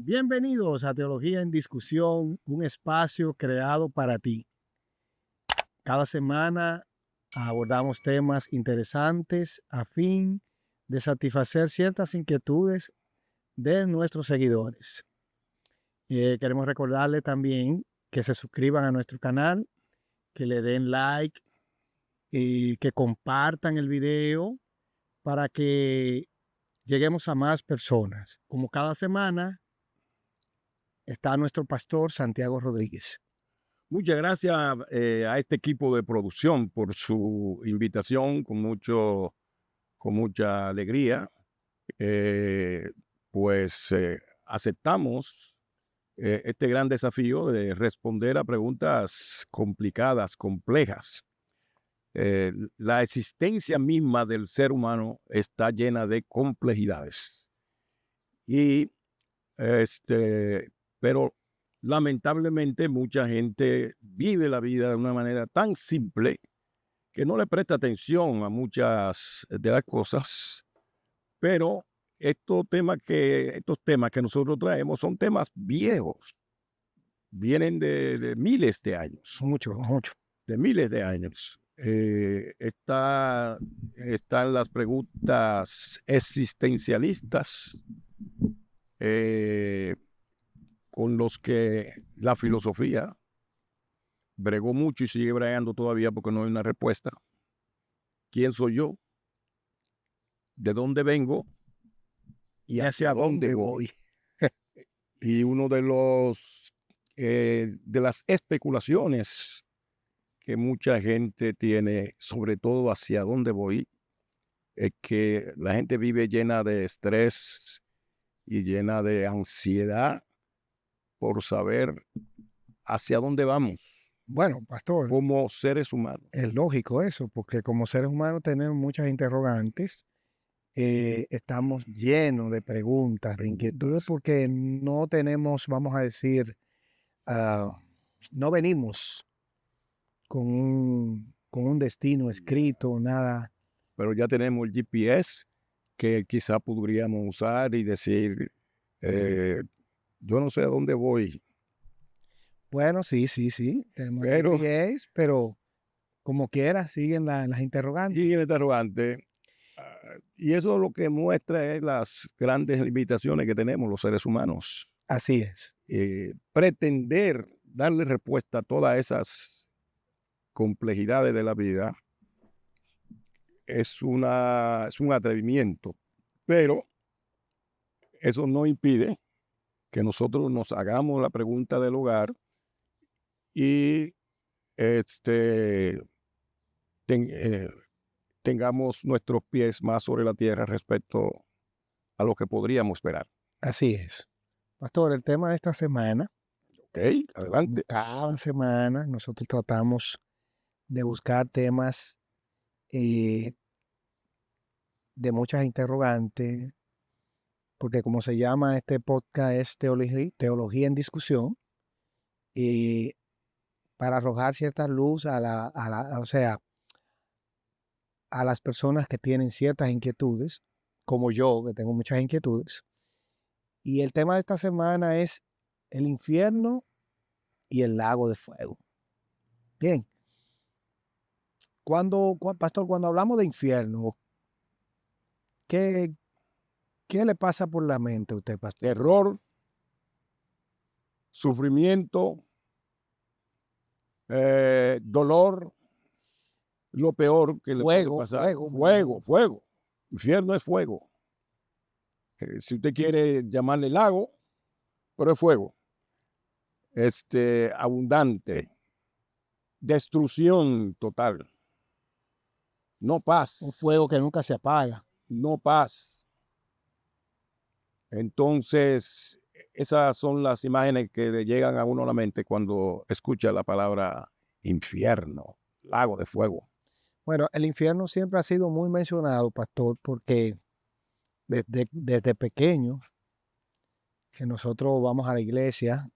Bienvenidos a Teología en Discusión, un espacio creado para ti. Cada semana abordamos temas interesantes a fin de satisfacer ciertas inquietudes de nuestros seguidores. Queremos recordarles también que se suscriban a nuestro canal, que le den like y que compartan el video para que lleguemos a más personas. Como cada semana está nuestro pastor Santiago Rodríguez. Muchas gracias a este equipo de producción por su invitación con mucha alegría. Aceptamos este gran desafío de responder a preguntas complicadas, complejas. La existencia misma del ser humano está llena de complejidades. Pero lamentablemente mucha gente vive la vida de una manera tan simple que no le presta atención a muchas de las cosas, pero estos temas que nosotros traemos son temas viejos, vienen de miles de años. Mucho. De miles de años. Están las preguntas existencialistas, con los que la filosofía bregó mucho y sigue bregando todavía porque no hay una respuesta. ¿Quién soy yo? ¿De dónde vengo? ¿Y hacia dónde voy? Y uno de las especulaciones que mucha gente tiene, sobre todo hacia dónde voy, es que la gente vive llena de estrés y llena de ansiedad por saber hacia dónde vamos. Bueno, pastor, como seres humanos. Es lógico eso, porque como seres humanos tenemos muchas interrogantes, estamos llenos de preguntas, de inquietudes, porque no tenemos, vamos a decir, no venimos con un destino escrito, nada. Pero ya tenemos el GPS que quizá podríamos usar y decir, yo no sé a dónde voy. Bueno, sí, tenemos el GPS, pero como quiera, siguen las interrogantes. Siguen interrogantes. Y eso lo que muestra es las grandes limitaciones que tenemos los seres humanos. Así es. Pretender darle respuesta a todas esas complejidades de la vida es un atrevimiento, pero eso no impide que nosotros nos hagamos la pregunta del hogar y tengamos nuestros pies más sobre la tierra respecto a lo que podríamos esperar. Así es. Pastor, el tema de esta semana. Ok, adelante. Cada semana nosotros tratamos de buscar temas de muchas interrogantes, porque como se llama este podcast es Teología en Discusión, y para arrojar cierta luz a las personas que tienen ciertas inquietudes, como yo, que tengo muchas inquietudes. Y el tema de esta semana es el infierno y el lago de fuego. Bien. Pastor, cuando hablamos de infierno, ¿qué le pasa por la mente a usted, pastor? Terror, sufrimiento, dolor, lo peor que le puede pasar. Fuego. Infierno es fuego. Si usted quiere llamarle lago, pero es fuego. Abundante. Destrucción total. No paz. Un fuego que nunca se apaga. No paz. Entonces, esas son las imágenes que le llegan a uno a la mente cuando escucha la palabra infierno, lago de fuego. Bueno, el infierno siempre ha sido muy mencionado, pastor, porque desde pequeños, que nosotros vamos a la iglesia,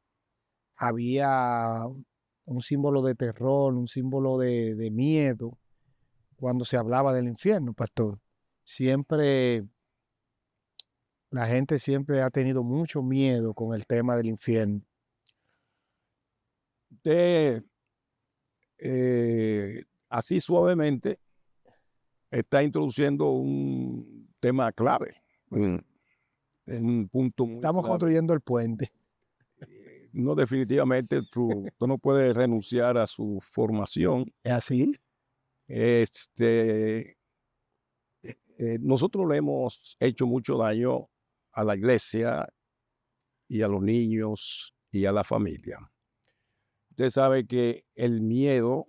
había un símbolo de terror, un símbolo de miedo cuando se hablaba del infierno, pastor. Siempre la gente siempre ha tenido mucho miedo con el tema del infierno. Usted, así suavemente, está introduciendo un tema clave, en un punto muy Estamos clave. construyendo el puente. No, definitivamente tú no puedes renunciar a su formación. ¿Es así? Nosotros le hemos hecho mucho daño a la iglesia y a los niños y a la familia. Usted sabe que el miedo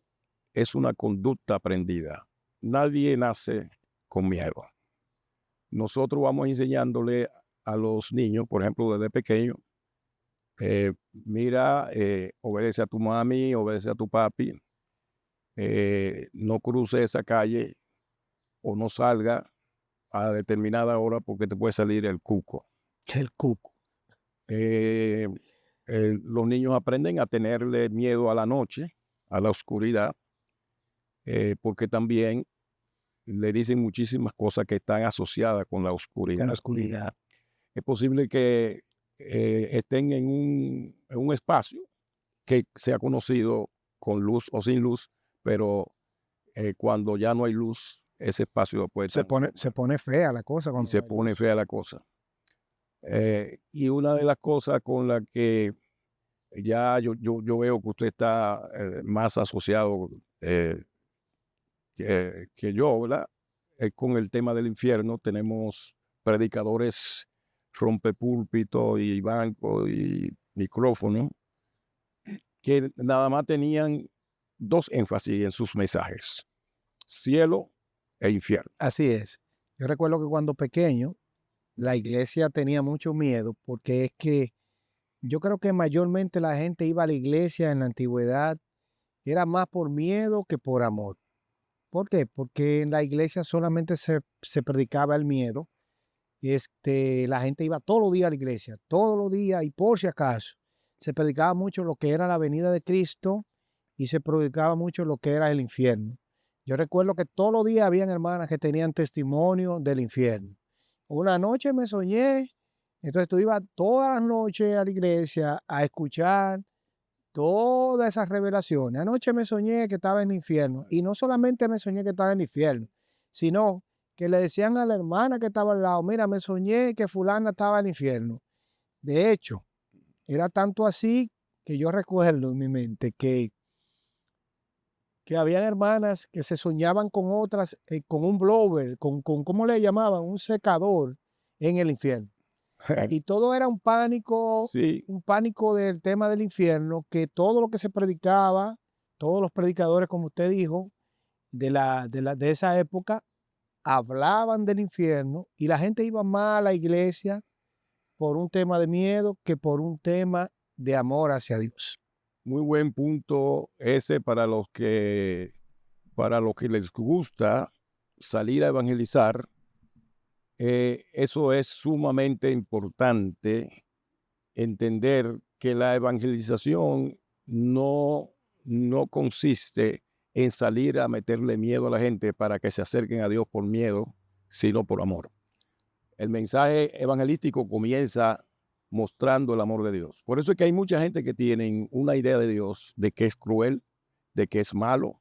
es una conducta aprendida. Nadie nace con miedo. Nosotros vamos enseñándole a los niños, por ejemplo, desde pequeño, mira, obedece a tu mami, obedece a tu papi, no cruce esa calle o no salga a determinada hora porque te puede salir el cuco. El cuco. Los niños aprenden a tenerle miedo a la noche, a la oscuridad, porque también le dicen muchísimas cosas que están asociadas con la oscuridad. Con la oscuridad. Es posible que estén en un espacio que sea conocido con luz o sin luz, pero cuando ya no hay luz, ese espacio puede Se pone fea la cosa. y se pone fea la cosa. Y una de las cosas con las que ya yo veo que usted está más asociado que yo, ¿verdad? Con el tema del infierno. Tenemos predicadores rompepúlpito y banco y micrófono que nada más tenían dos énfasis en sus mensajes: cielo e infierno. Así es. Yo recuerdo que cuando pequeño, la iglesia tenía mucho miedo porque es que yo creo que mayormente la gente iba a la iglesia en la antigüedad, era más por miedo que por amor. ¿Por qué? Porque en la iglesia solamente se predicaba el miedo. La gente iba todos los días a la iglesia, todos los días, y por si acaso, se predicaba mucho lo que era la venida de Cristo y se predicaba mucho lo que era el infierno. Yo recuerdo que todos los días habían hermanas que tenían testimonio del infierno. Una noche me soñé, entonces tú ibas todas las noches a la iglesia a escuchar todas esas revelaciones. Anoche me soñé que estaba en el infierno, y no solamente me soñé que estaba en el infierno, sino que le decían a la hermana que estaba al lado: mira, me soñé que fulana estaba en el infierno. De hecho, era tanto así que yo recuerdo en mi mente que habían hermanas que se soñaban con otras, con un blower, ¿cómo le llamaban? Un secador en el infierno. Y todo era Sí, un pánico del tema del infierno, que todo lo que se predicaba, todos los predicadores, como usted dijo, de esa época, hablaban del infierno, y la gente iba más a la iglesia por un tema de miedo que por un tema de amor hacia Dios. muy buen punto ese para los que les gusta salir a evangelizar. Eso es sumamente importante, entender que la evangelización no consiste en salir a meterle miedo a la gente para que se acerquen a Dios por miedo, sino por amor. El mensaje evangelístico comienza mostrando el amor de Dios. Por eso es que hay mucha gente que tienen una idea de Dios, de que es cruel, de que es malo,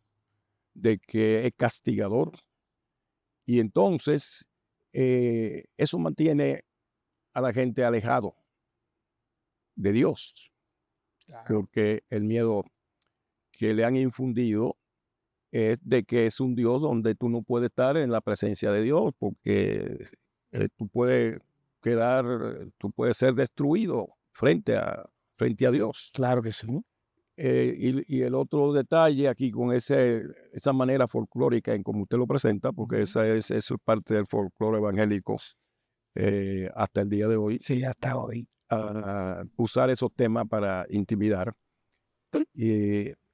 de que es castigador. Y entonces eso mantiene a la gente alejado de Dios, porque el miedo que le han infundido es de que es un Dios donde tú no puedes estar en la presencia de Dios, porque tú puedes ser destruido frente a Dios. Claro que sí. Y el otro detalle aquí con esa manera folclórica en como usted lo presenta, porque eso es parte del folclore evangélico hasta el día de hoy, Sí, hasta hoy. usar esos temas para intimidar.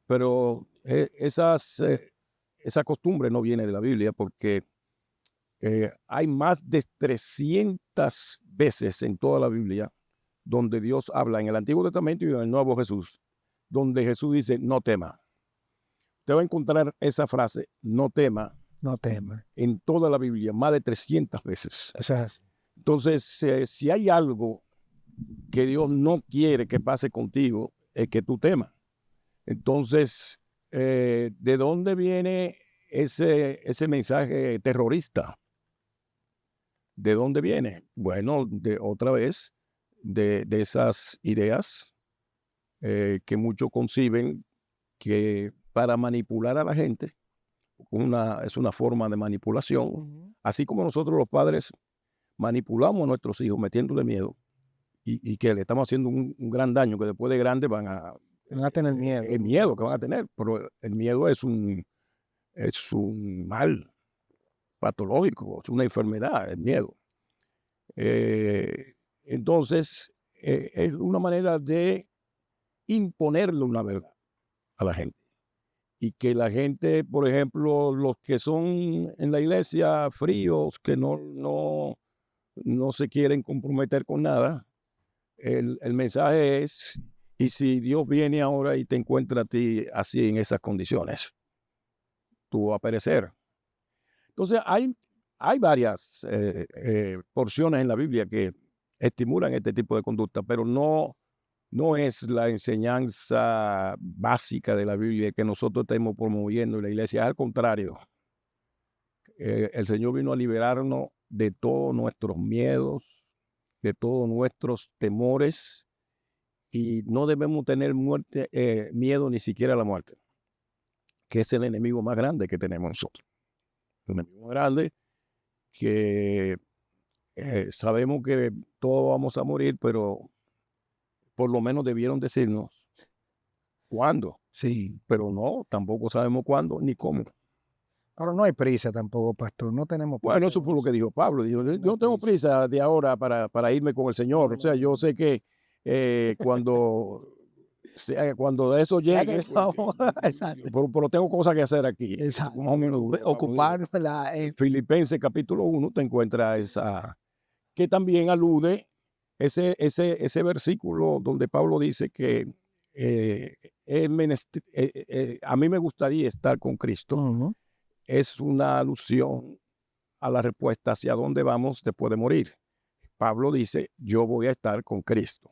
Pero esa costumbre no viene de la Biblia, porque hay más de 300 veces en toda la Biblia donde Dios habla, en el Antiguo Testamento y en el Nuevo Jesús, donde Jesús dice: no tema. Usted va a encontrar esa frase, no tema, No temas. en toda la Biblia, más de 300 veces. Eso es así. Entonces, si hay algo que Dios no quiere que pase contigo, es que tú temas. Entonces, ¿de dónde viene ese mensaje terrorista? ¿De dónde viene? Bueno, otra vez, de esas ideas que muchos conciben que para manipular a la gente, es una forma de manipulación, así como nosotros los padres manipulamos a nuestros hijos metiéndole miedo y que le estamos haciendo un gran daño, que después de grandes van a tener miedo. el miedo que van a tener, pero el miedo es un mal patológico, es una enfermedad, el miedo. Entonces, es una manera de imponerle una verdad a la gente. Y que la gente, por ejemplo, los que son en la iglesia fríos, que no se quieren comprometer con nada, el mensaje es, y si Dios viene ahora y te encuentra a ti así en esas condiciones, tú vas a perecer. Entonces hay varias porciones en la Biblia que estimulan este tipo de conducta, pero no es la enseñanza básica de la Biblia que nosotros estemos promoviendo en la iglesia. Al contrario, el Señor vino a liberarnos de todos nuestros miedos, de todos nuestros temores, y no debemos tener miedo ni siquiera a la muerte, que es el enemigo más grande que tenemos nosotros. El enemigo más grande que sabemos que todos vamos a morir, pero por lo menos debieron decirnos cuándo. Sí. Pero no, tampoco sabemos cuándo ni cómo. Ahora no hay prisa tampoco, pastor. No tenemos prisa. Bueno, eso fue lo que dijo Pablo. Dijo, yo no tengo prisa de ahora para irme con el Señor. O sea, yo sé que cuando eso llegue, pero tengo cosas que hacer aquí. Exacto. Más o menos, Ocuparnos Filipenses capítulo 1 te encuentras esa, que también alude ese versículo donde Pablo dice que a mí me gustaría estar con Cristo. Es una alusión a la respuesta hacia dónde vamos después de morir. Pablo dice, yo voy a estar con Cristo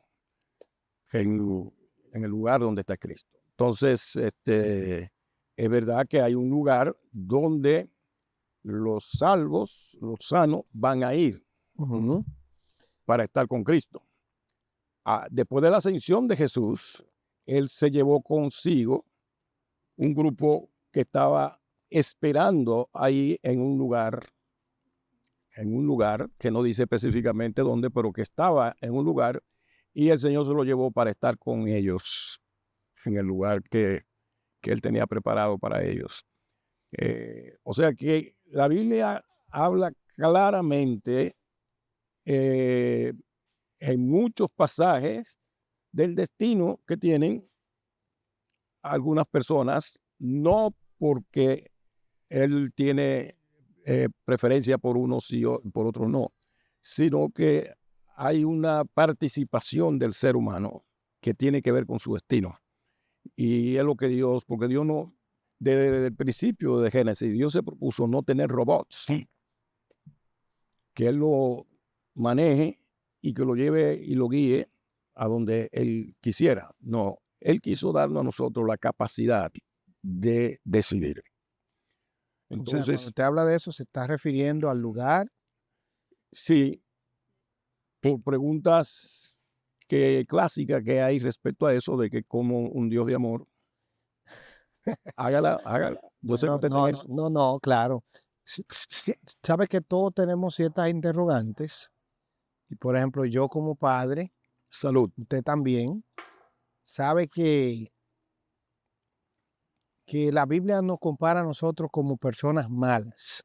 en el lugar donde está Cristo. Entonces, es verdad que hay un lugar donde los salvos, los sanos, van a ir para estar con Cristo. Después de la ascensión de Jesús, Él se llevó consigo un grupo que estaba esperando ahí en un lugar que no dice específicamente dónde, pero que estaba en un lugar, y el Señor se lo llevó para estar con ellos en el lugar que Él tenía preparado para ellos. O sea que la Biblia habla claramente en muchos pasajes del destino que tienen algunas personas, no porque Él tiene preferencia por unos y por otros no, sino que hay una participación del ser humano que tiene que ver con su destino. Y es lo que porque Dios no, desde el principio de Génesis, Dios se propuso no tener robots, que Él lo maneje y que lo lleve y lo guíe a donde Él quisiera. No, Él quiso darnos a nosotros la capacidad de decidir. Entonces, cuando usted habla de eso, ¿se está refiriendo al lugar? Sí, por preguntas clásicas que hay respecto a eso, de que como un Dios de amor, hágala. Yo sé que usted tiene eso. No, claro. Sabe que todos tenemos ciertas interrogantes. Y por ejemplo, yo como padre, salud, usted también, sabe que la Biblia nos compara a nosotros como personas malas.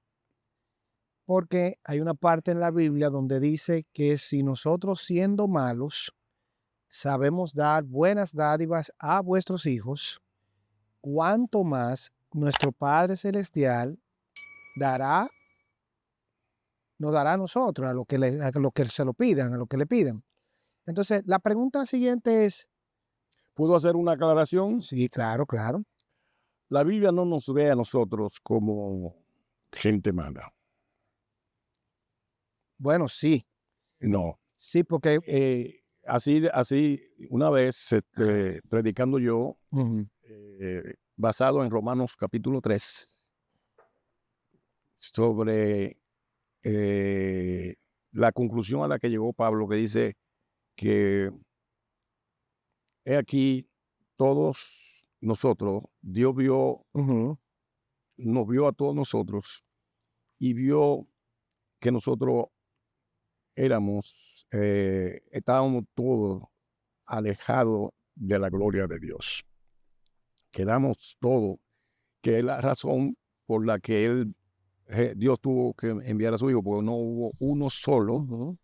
Porque hay una parte en la Biblia donde dice que si nosotros siendo malos sabemos dar buenas dádivas a vuestros hijos, cuánto más nuestro Padre Celestial nos dará a nosotros, a lo que se lo pidan, a lo que le pidan. Entonces, la pregunta siguiente es... ¿Puedo hacer una aclaración? Sí, claro. La Biblia no nos ve a nosotros como gente mala. Bueno, sí. No. Sí, porque Así, una vez predicando yo, ujú, basado en Romanos capítulo 3, sobre la conclusión a la que llegó Pablo, que dice que he aquí todos nosotros, Dios ujú, nos vio a todos nosotros y vio que nosotros estábamos todos alejados de la gloria de Dios. Quedamos todos, que es la razón por la que Dios tuvo que enviar a su hijo, porque no hubo uno solo ujú.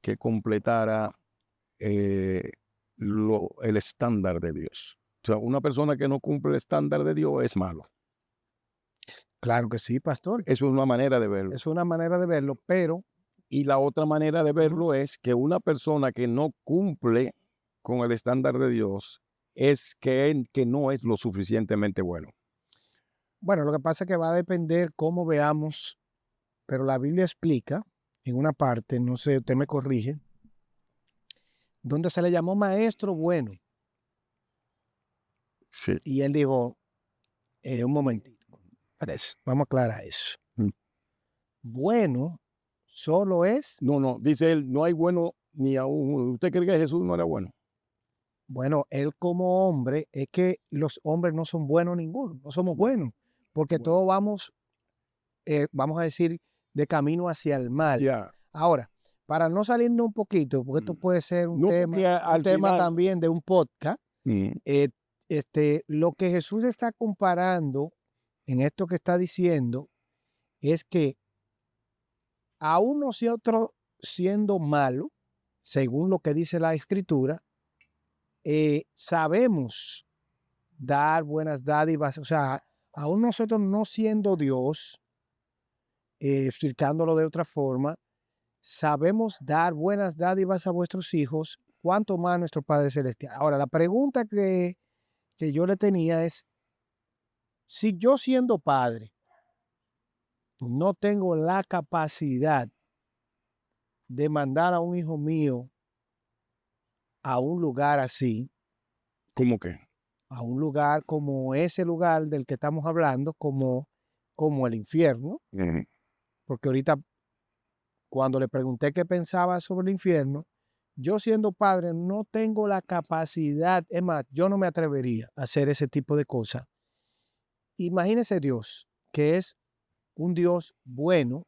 que completara eh, el estándar de Dios. O sea, una persona que no cumple el estándar de Dios es malo. Claro que sí, pastor. Eso es una manera de verlo. Es una manera de verlo, pero Y la otra manera de ujú, verlo es que una persona que no cumple con el estándar de Dios es que no es lo suficientemente bueno. bueno, lo que pasa es que va a depender cómo veamos, pero la Biblia explica en una parte, no sé, usted me corrige, donde se le llamó maestro bueno. Sí. Y él dijo, un momentito, vamos a aclarar eso. Mm. Bueno solo es, No, dice él, no hay bueno ni aún uno. ¿Usted cree que Jesús no era bueno? bueno, él como hombre, es que los hombres no son buenos ninguno, no somos buenos, porque Bueno, todos vamos, vamos a decir, de camino hacia el mal. ya. Ahora, para no salirnos un poquito, porque esto puede ser No, porque un al tema final, también de un podcast, mm, eh, lo que Jesús está comparando en esto que está diciendo es que aún nosotros siendo malos, según lo que dice la Escritura, sabemos dar buenas dádivas, o sea, aún nosotros no siendo Dios, explicándolo de otra forma, sabemos dar buenas dádivas a vuestros hijos, cuanto más nuestro Padre Celestial. Ahora, la pregunta que yo le tenía es, si yo siendo padre no tengo la capacidad de mandar a un hijo mío a un lugar así, ¿cómo que? a un lugar como ese lugar del que estamos hablando, como el infierno, Mm, porque ahorita cuando le pregunté qué pensaba sobre el infierno, yo siendo padre no tengo la capacidad, es más, yo no me atrevería a hacer ese tipo de cosas. Imagínese Dios, que es un Dios bueno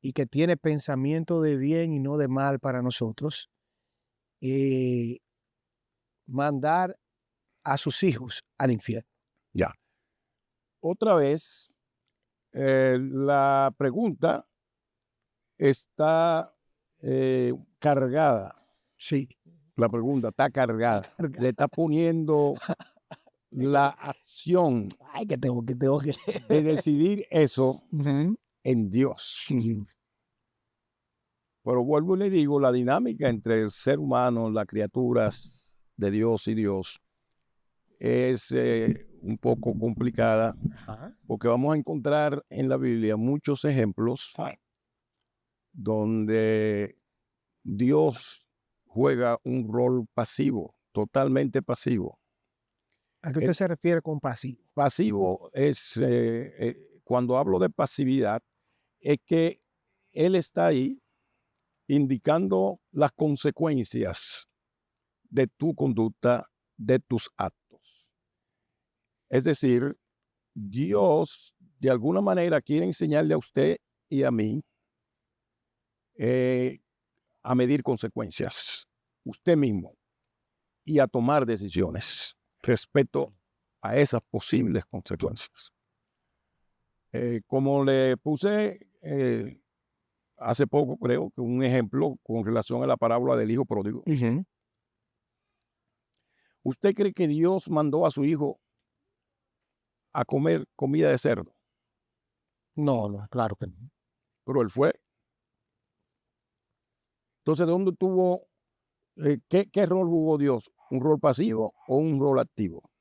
y que tiene pensamiento de bien y no de mal para nosotros, eh, mandar a sus hijos al infierno. ya. Otra vez, la pregunta está cargada. Sí. La pregunta está cargada. Le está poniendo la acción Ay, que tengo que. de decidir eso Ujú, en Dios. ujú. Pero vuelvo y le digo, la dinámica entre el ser humano, las criaturas de Dios y Dios, es un poco complicada Ajá. porque vamos a encontrar en la Biblia muchos ejemplos donde Dios juega un rol pasivo, totalmente pasivo. ¿A qué usted El se refiere con pasivo? pasivo es, cuando hablo de pasividad, es que Él está ahí indicando las consecuencias de tu conducta, de tus actos. Es decir, Dios de alguna manera quiere enseñarle a usted y a mí eh, a medir consecuencias, usted mismo, y a tomar decisiones respecto a esas posibles consecuencias. Como le puse hace poco, creo que un ejemplo con relación a la parábola del hijo pródigo. Ujú. ¿Usted cree que Dios mandó a su hijo a comer comida de cerdo? No, no, claro que no. Pero él fue. Entonces, ¿de dónde tuvo, qué rol jugó Dios? ¿Un rol pasivo o un rol activo?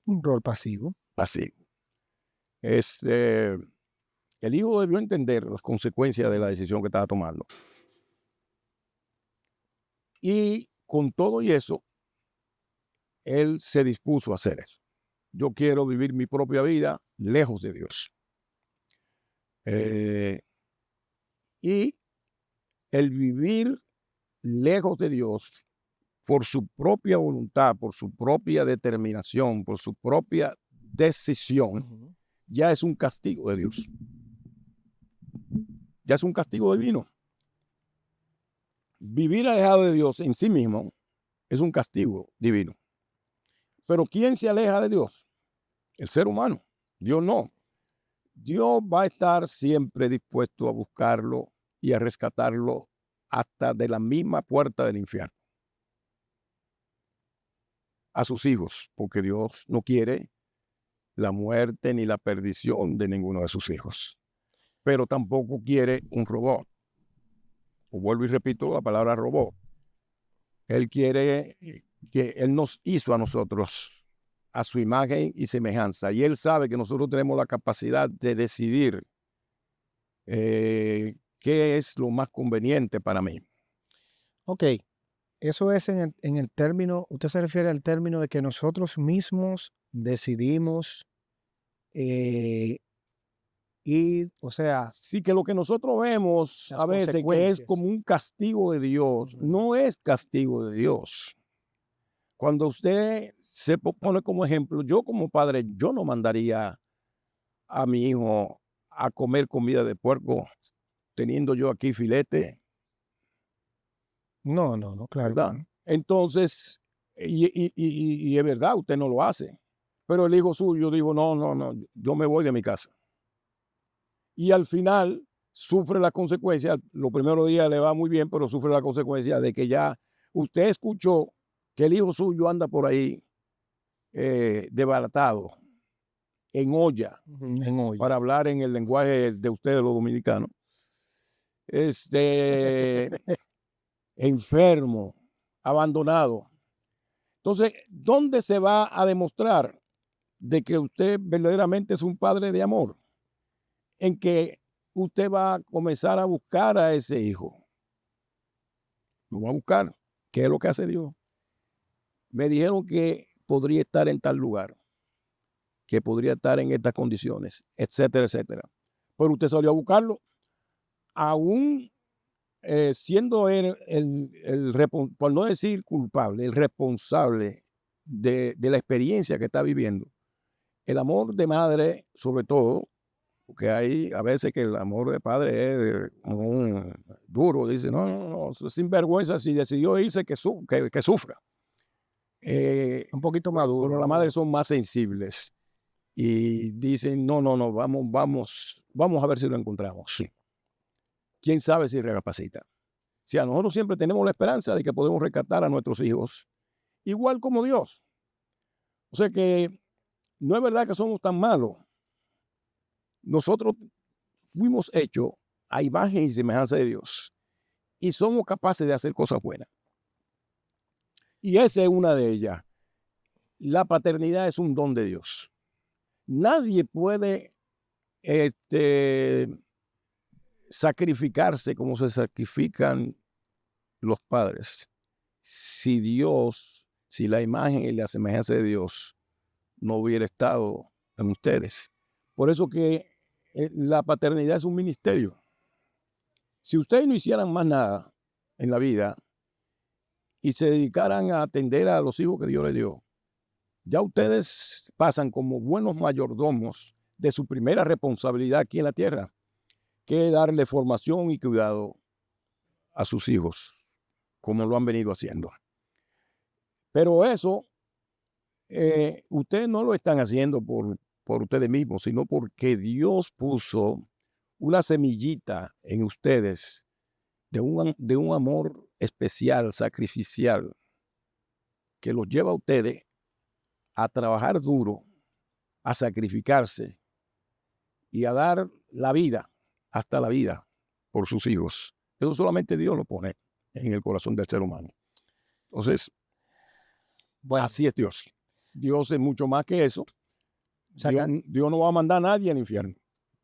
Un rol pasivo. Pasivo. El hijo debió entender las consecuencias de la decisión que estaba tomando. Y con todo y eso, él se dispuso a hacer eso. Yo quiero vivir mi propia vida lejos de Dios. Y el vivir lejos de Dios por su propia voluntad, por su propia determinación, por su propia decisión, ya es un castigo de Dios. Ya es un castigo divino. Vivir alejado de Dios en sí mismo es un castigo divino. Pero ¿quién se aleja de Dios? El ser humano. Dios no. Dios va a estar siempre dispuesto a buscarlo y a rescatarlo hasta de la misma puerta del infierno. A sus hijos, porque Dios no quiere la muerte ni la perdición de ninguno de sus hijos. Pero tampoco quiere un robot. O vuelvo y repito la palabra robot. Él quiere que Él nos hizo a nosotros a su imagen y semejanza. Y Él sabe que nosotros tenemos la capacidad de decidir qué es lo más conveniente para mí. Ok, eso es en el término, usted se refiere al término de que nosotros mismos decidimos ir, o sea, Sí, que lo que nosotros vemos las a veces que es consecuencias. como un castigo de Dios, Ujú. no es castigo de Dios. Cuando usted se pone como ejemplo, yo como padre, yo no mandaría a mi hijo a comer comida de puerco teniendo yo aquí filete, No, claro que ¿verdad? no. Entonces, y es verdad, usted no lo hace, pero el hijo suyo dijo, no, yo me voy de mi casa. Y al final sufre la consecuencia, los primeros días le va muy bien, pero sufre la consecuencia de que ya usted escuchó que el hijo suyo anda por ahí desbaratado, en olla, En olla. para hablar en el lenguaje de ustedes los dominicanos, enfermo, abandonado. Entonces, ¿dónde se va a demostrar de que usted verdaderamente es un padre de amor? En que usted va a comenzar a buscar a ese hijo. Lo va a buscar. ¿Qué es lo que hace Dios? Me dijeron que podría estar en tal lugar, que podría estar en estas condiciones, etcétera, etcétera. Pero usted salió a buscarlo, aún siendo él por no decir culpable, el responsable de la experiencia que está viviendo. El amor de madre, sobre todo, porque hay a veces que el amor de padre es duro, dice, no, sin vergüenza, si decidió irse, que sufra. Un poquito Pero maduro, las ¿no? madres son más sensibles y dicen, no, vamos a ver si lo encontramos. Sí. ¿Quién sabe si recapacita? Si a nosotros siempre tenemos la esperanza de que podemos rescatar a nuestros hijos, igual como Dios. O sea que no es verdad que somos tan malos. Nosotros fuimos hechos a imagen y semejanza de Dios y somos capaces de hacer cosas buenas. Y esa es una de ellas. La paternidad es un don de Dios. Nadie puede sacrificarse como se sacrifican los padres. Si la imagen y la semejanza de Dios no hubiera estado en ustedes. Por eso que la paternidad es un ministerio. Si ustedes no hicieran más nada en la vida y se dedicaran a atender a los hijos que Dios les dio, ya ustedes pasan como buenos mayordomos de su primera responsabilidad aquí en la tierra, que es darle formación y cuidado a sus hijos, como lo han venido haciendo. Pero eso, ustedes no lo están haciendo por ustedes mismos, sino porque Dios puso una semillita en ustedes de un amor especial, sacrificial, que los lleva a ustedes a trabajar duro, a sacrificarse y a dar la vida, hasta la vida, por sus hijos. Eso solamente Dios lo pone en el corazón del ser humano. Entonces, Bueno, así es Dios. Dios es mucho más que eso. o sea, Dios no va a mandar a nadie al infierno.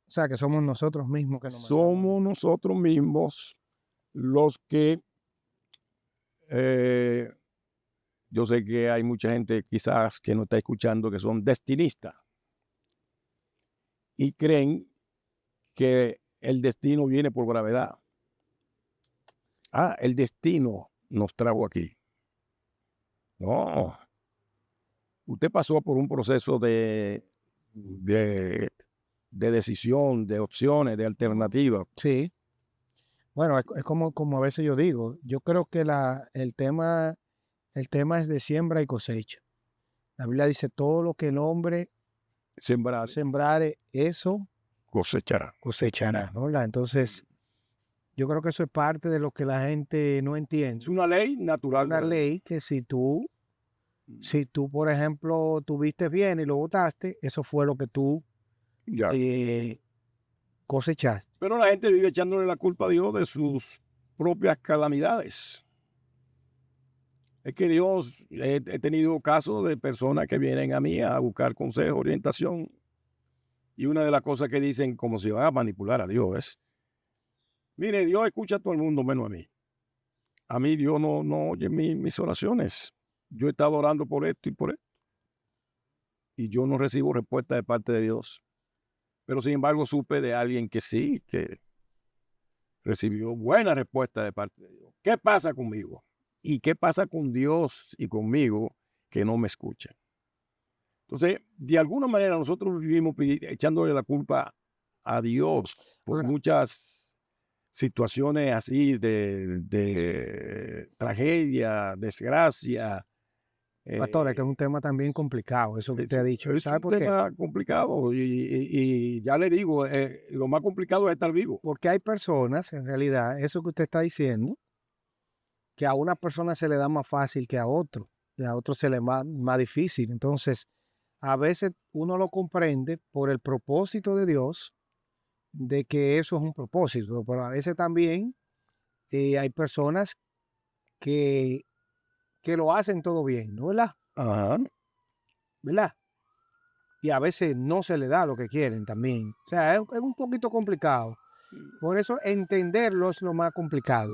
que somos nosotros mismos que nos mandamos. Somos nosotros mismos los que eh, yo sé que hay mucha gente quizás que no está escuchando que son destinistas y creen que el destino viene por gravedad. El destino nos trajo aquí. No, usted pasó por un proceso de decisión, de opciones, de alternativas. Sí. Bueno, es como a veces yo digo, yo creo que el tema es de siembra y cosecha. La Biblia dice, todo lo que el hombre Sembrar, sembrare, eso cosechará. cosechará, ¿no? Entonces, yo creo que eso es parte de lo que la gente no Es entiende. una ley natural. Una ley que si tú, por ejemplo, tuviste bien y lo votaste, eso fue lo que tú Ya. cosechaste. Pero la gente vive echándole la culpa a Dios de sus propias calamidades. Es que Dios, he tenido casos de personas que vienen a mí a buscar consejo, orientación. Y una de las cosas que dicen, como si van a manipular a Dios, es: mire, Dios escucha a todo el mundo menos a mí. A mí Dios no oye mis oraciones. Yo he estado orando por esto y por esto. Y yo no recibo respuesta de parte de Dios. Pero sin embargo supe de alguien que sí, que recibió buena respuesta de parte de Dios. ¿Qué pasa conmigo? ¿Y qué pasa con Dios y conmigo que no me escuchan? Entonces, de alguna manera nosotros vivimos echándole la culpa a Dios por Ahora, muchas situaciones así de tragedia, desgracia. pastor, es que es un tema también complicado, eso que usted ha dicho. Es ¿Sabe un por qué? tema complicado y ya le digo, lo más complicado es estar vivo. Porque hay personas, en realidad, eso que usted está diciendo, que a una persona se le da más fácil que a otro, y a otro se le más difícil. Entonces, a veces uno lo comprende por el propósito de Dios, de que eso es un propósito, pero a veces también hay personas que, que lo hacen todo bien, ¿no? ¿Verdad? Ajá. ¿Verdad? Y a veces no se le da lo que quieren también. O sea, es un poquito complicado. Por eso entenderlo es lo más complicado.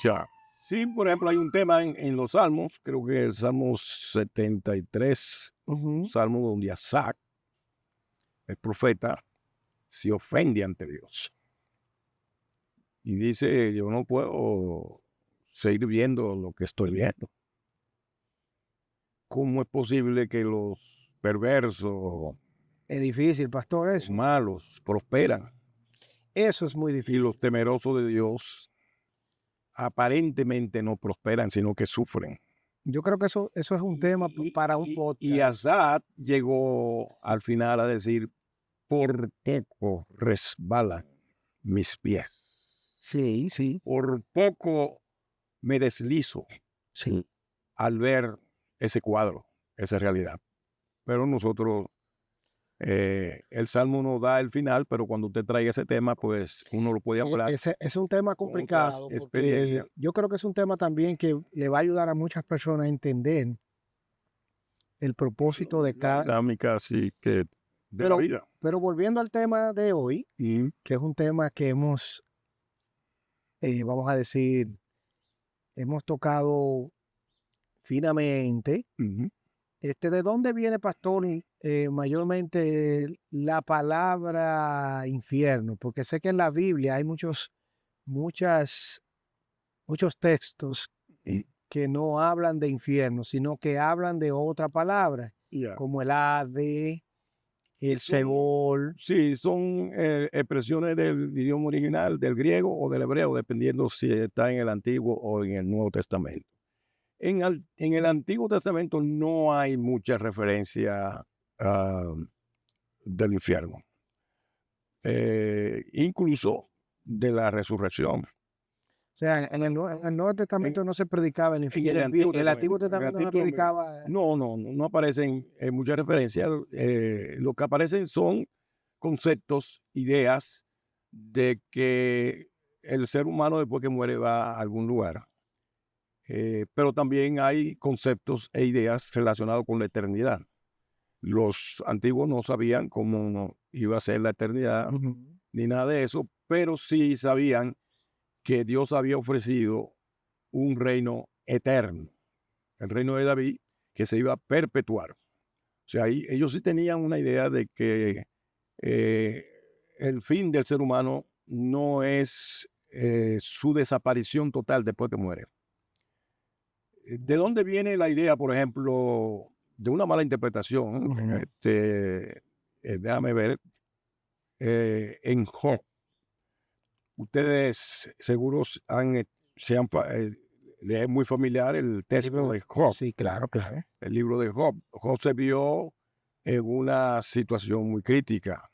Ya. Sí, por ejemplo, hay un tema en los Salmos, creo que el Salmo 73, Ujú. Salmo donde Asaf, el profeta, se ofende ante Dios. Y dice: yo no puedo seguir viendo lo que estoy viendo. ¿Cómo es posible que los perversos, Es difícil, pastor, los eso. malos, prosperan Eso es muy y difícil. los temerosos de Dios aparentemente no prosperan, sino que sufren? Yo creo que eso es un tema para un Y podcast. Asaf llegó al final a decir: por poco resbalan mis pies, Sí, sí, por poco me deslizo sí. al ver ese cuadro, esa realidad. Pero nosotros, el Salmo nos da el final, pero cuando usted traiga ese tema, pues uno lo puede hablar Ese es un tema con otras complicado porque experiencias. yo creo que es un tema también que le va a ayudar a muchas personas a entender el propósito de La cada. dinámica así que de la vida. Pero volviendo al tema de hoy, Y, que es un tema que hemos, vamos a decir, hemos tocado finamente. ujú, ¿De dónde viene, pastor, mayormente la palabra infierno? Porque sé que en la Biblia hay muchas, muchos textos y que no hablan de infierno, sino que hablan de otra palabra, ya. como el Hade, el Son, Seol. sí, son expresiones del idioma original, del griego o del hebreo, dependiendo si está en el Antiguo o en el Nuevo Testamento. En el Antiguo Testamento no hay mucha referencia ah, del infierno, incluso de la resurrección. O sea, en el Nuevo En, Testamento no se predicaba el en el infierno. Antiguo En el Antiguo Testamento, Testamento no se predicaba. no aparecen muchas referencias. Lo que aparecen son conceptos, ideas de que el ser humano después que muere va a algún lugar. Pero también hay conceptos e ideas relacionados con la eternidad. Los antiguos no sabían cómo iba a ser la eternidad Ujú. ni nada de eso, pero sí sabían que Dios había ofrecido un reino eterno, el reino de David, que se iba a perpetuar. O sea, ellos sí tenían una idea de que el fin del ser humano no es su desaparición total después que muere. ¿De dónde viene la idea, por ejemplo, de una mala interpretación? Déjame ver, en Job. Ustedes seguros les es muy familiar el texto de Job. Sí, claro. El libro de Job. Job se vio en una situación muy crítica.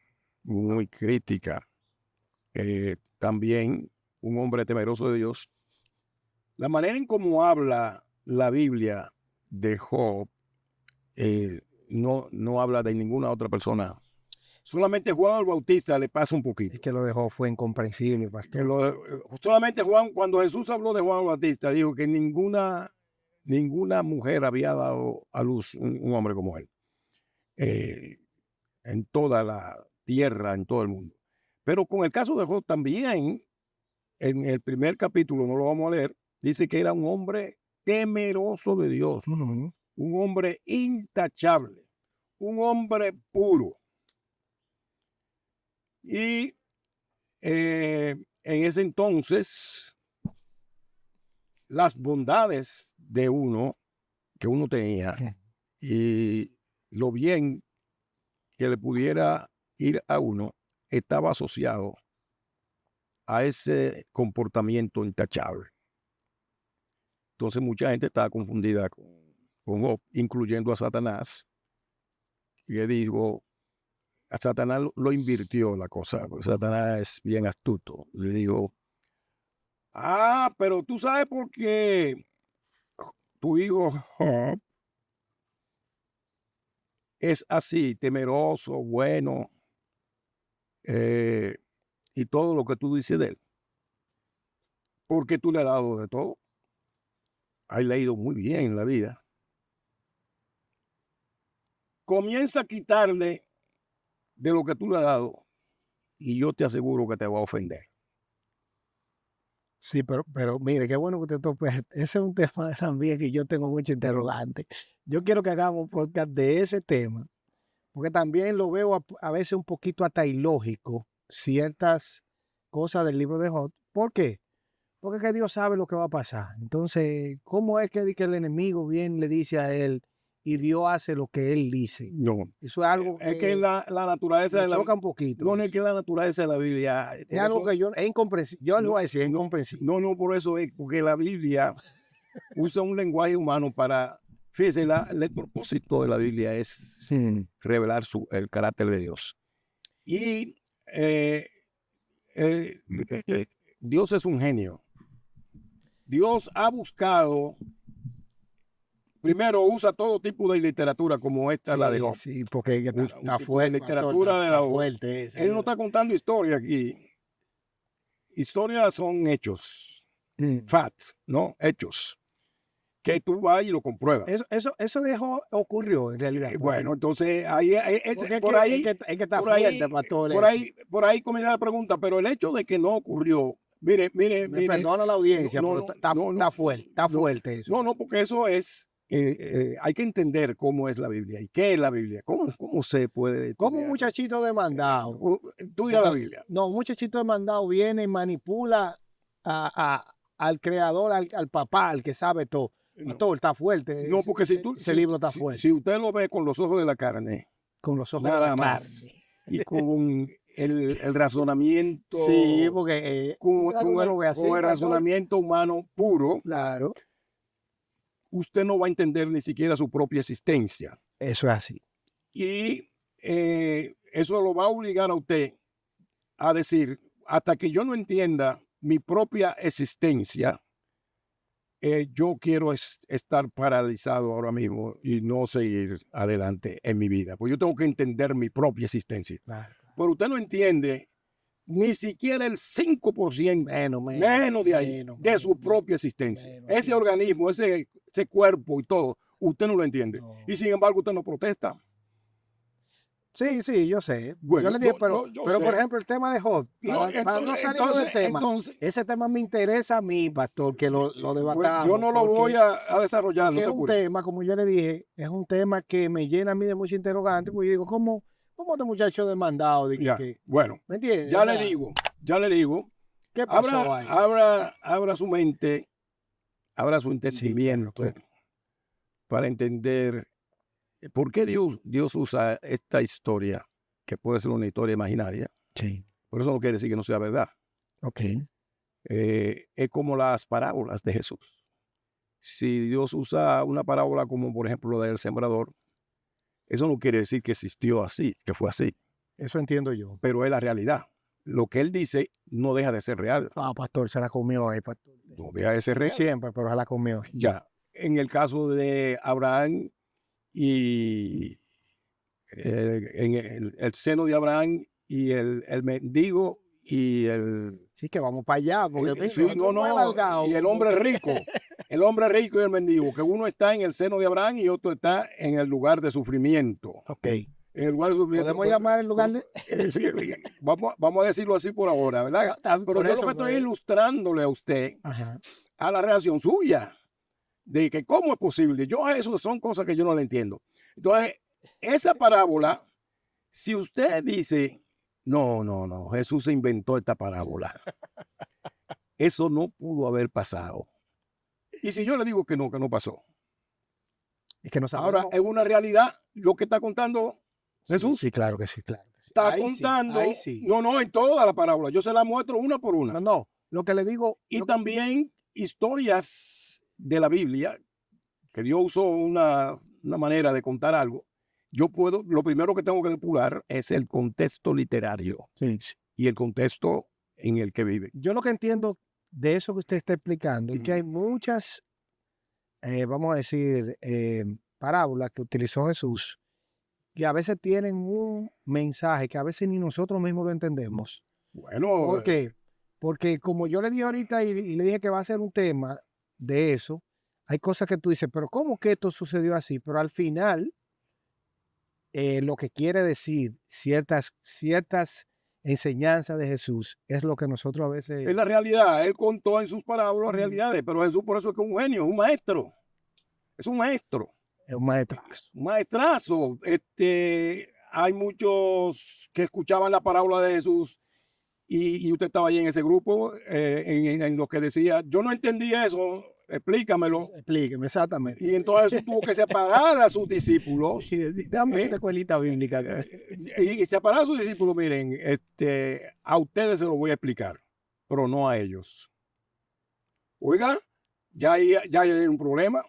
También un hombre temeroso de Dios. La manera en cómo habla la Biblia de Job no habla de ninguna otra persona. Solamente Juan el Bautista le pasa un poquito. Es que lo de Job fue incomprensible, pastor. Solamente Juan, cuando Jesús habló de Juan el Bautista, dijo que ninguna mujer había dado a luz un hombre como él. En toda la tierra, en todo el mundo. Pero con el caso de Job también, en el primer capítulo, no lo vamos a leer, dice que era un hombre temeroso de Dios, un hombre intachable, un hombre puro. Y en ese entonces, las bondades de que uno tenía y lo bien que le pudiera ir a uno, estaba asociado a ese comportamiento intachable. Entonces mucha gente estaba confundida con Job, incluyendo a Satanás. Y le digo, a Satanás lo invirtió la cosa, porque Satanás es bien astuto. Le digo, pero tú sabes por qué tu hijo Job es así, temeroso, bueno, y todo lo que tú dices de él. Porque tú le has dado de todo. Has leído muy bien en la vida. Comienza a quitarle de lo que tú le has dado y yo te aseguro que te va a ofender. Sí, pero mire, qué bueno que usted tope. Ese es un tema también que yo tengo mucho interrogante. Yo quiero que hagamos un podcast de ese tema, porque también lo veo a veces un poquito hasta ilógico, ciertas cosas del libro de Job. ¿Por qué? Porque es que Dios sabe lo que va a pasar. Entonces, ¿cómo es que el enemigo viene y le dice a él y Dios hace lo que él dice? No. Eso es algo es que la naturaleza me choca un poquito. No, es que la naturaleza de la Biblia. Es algo que es incomprensible. Yo le voy a decir, es incomprensible. No, por eso es porque la Biblia usa un lenguaje humano para. Fíjese, el propósito de la Biblia es revelar el carácter de Dios. Y Dios es un genio. Dios ha buscado, primero usa todo tipo de literatura como esta, la de Job. Sí, porque está fuerte. Literatura de la fuerte. Él no está contando historia aquí. Historias son hechos. Facts, ¿no? Hechos. Que tú vas y lo compruebas. Eso ocurrió en realidad. Bueno, entonces por ahí comienza la pregunta, pero el hecho de que no ocurrió, mire. Perdona la audiencia, pero está fuerte eso. No, porque eso es, hay que entender cómo es la Biblia y qué es la Biblia, cómo se puede. Como un muchachito demandado. Estudia la Biblia. No, un muchachito demandado viene y manipula al creador, al papá, al que sabe todo. Todo está fuerte. No, porque ese libro está fuerte. Si usted lo ve con los ojos de la carne, con los ojos nada de la más, carne. Y con el razonamiento, sí, porque con el razonamiento humano puro, claro, usted no va a entender ni siquiera su propia existencia. Eso es así. Y eso lo va a obligar a usted a decir, hasta que yo no entienda mi propia existencia, yo quiero estar paralizado ahora mismo y no seguir adelante en mi vida. Pues yo tengo que entender mi propia existencia. Claro. Pero usted no entiende ni siquiera el 5% menos de ahí, de su propia existencia. Ese organismo, ese cuerpo y todo, usted no lo entiende. No. Y sin embargo, usted no protesta. Sí, yo sé. Bueno, yo le dije, yo pero por sé. ejemplo, el tema de Job, para no salir del tema, ese tema me interesa a mí, pastor, que lo pues, debatamos. yo no lo voy a desarrollar, no Porque se es un apure. tema, como yo le dije, es un tema que me llena a mí de mucha interrogante, porque yo digo, ¿cómo este muchacho demandado? De Ya, que, bueno, ¿me entiendes? ya O le sea, digo, ¿qué pasó ahí? abra su mente, abra su Sí, entendimiento claro. para entender por qué Dios usa esta historia, que puede ser una historia imaginaria, Sí, pero eso no quiere decir que no sea verdad. ok. Es como las parábolas de Jesús. Si Dios usa una parábola como por ejemplo la del sembrador, eso no quiere decir que existió así, que fue así, Eso entiendo yo. pero es la realidad. Lo que él dice no deja de ser real, Pastor, se la comió ahí, pastor. no deja de ser No real. siempre, pero se la comió. Ya, en el caso de Abraham y en el seno de Abraham y el mendigo y el... Sí, que vamos para allá, porque sí, y el hombre rico, el hombre rico y el mendigo, que uno está en el seno de Abraham y otro está en el lugar de sufrimiento. Ok. En el lugar de sufrimiento. ¿Podemos llamar el lugar de...? Sí, vamos a decirlo así por ahora, ¿verdad? Pero yo lo que estoy ilustrándole a usted Ajá. a la reacción suya de que cómo es posible. Yo a eso son cosas que yo no le entiendo. Entonces, esa parábola, si usted dice, no, Jesús se inventó esta parábola, eso no pudo haber pasado. Y si yo le digo que no pasó. Es que no sabemos. Ahora, es una realidad lo que está contando Jesús. Sí, claro que sí, claro. Está contando, no, en toda la parábola. Yo se la muestro una por una. No, lo que le digo. Y también historias de la Biblia, que Dios usó una manera de contar algo. Lo primero que tengo que depurar es el contexto literario y el contexto en el que vive. Yo lo que entiendo de eso que usted está explicando es que hay muchas, vamos a decir, parábolas que utilizó Jesús, que a veces tienen un mensaje que a veces ni nosotros mismos lo entendemos. Bueno. ¿Por qué? Porque como yo le dije ahorita y le dije que va a ser un tema de eso, hay cosas que tú dices, pero ¿cómo que esto sucedió así? Pero al final, lo que quiere decir ciertas enseñanzas de Jesús es lo que nosotros a veces... Es la realidad. Él contó en sus parábolas realidades, pero Jesús por eso es que es un genio, es un maestro. Es un maestro. Es un maestrazo. Un maestrazo. Hay muchos que escuchaban la parábola de Jesús y usted estaba ahí en ese grupo, en lo que decía, yo no entendí eso, explícamelo. Explíqueme, exactamente. Y entonces tuvo que separar a sus discípulos. Dame una escuelita bíblica. Y separar a sus discípulos, miren, a ustedes se lo voy a explicar, pero no a ellos. Oiga, ya hay un problema.